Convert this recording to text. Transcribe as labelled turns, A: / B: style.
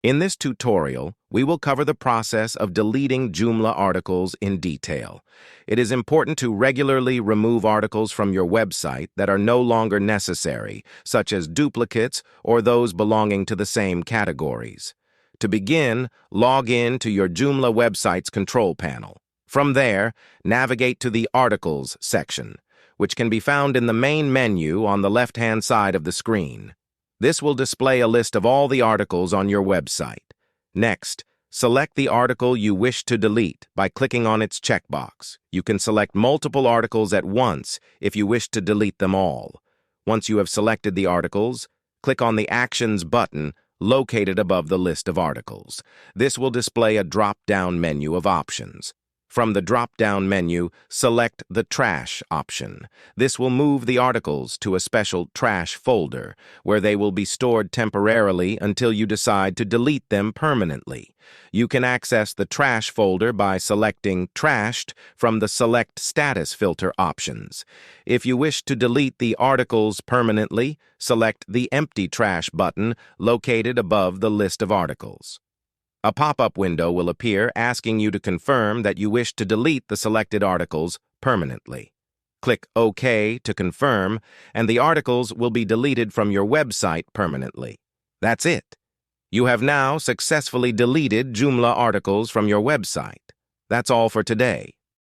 A: In this tutorial, we will cover the process of deleting Joomla articles in detail. It is important to regularly remove articles from your website that are no longer necessary, such as duplicates or those belonging to the same categories. To begin, log in to your Joomla website's control panel. From there, navigate to the Articles section, which can be found in the main menu on the left-hand side of the screen. This will display a list of all the articles on your website. Next, select the article you wish to delete by clicking on its checkbox. You can select multiple articles at once if you wish to delete them all. Once you have selected the articles, click on the Actions button located above the list of articles. This will display a drop-down menu of options. From the drop-down menu, select the Trash option. This will move the articles to a special Trash folder, where they will be stored temporarily until you decide to delete them permanently. You can access the Trash folder by selecting Trashed from the Select Status filter options. If you wish to delete the articles permanently, select the Empty Trash button located above the list of articles. A pop-up window will appear asking you to confirm that you wish to delete the selected articles permanently. Click OK to confirm, and the articles will be deleted from your website permanently. That's it. You have now successfully deleted Joomla articles from your website. That's all for today.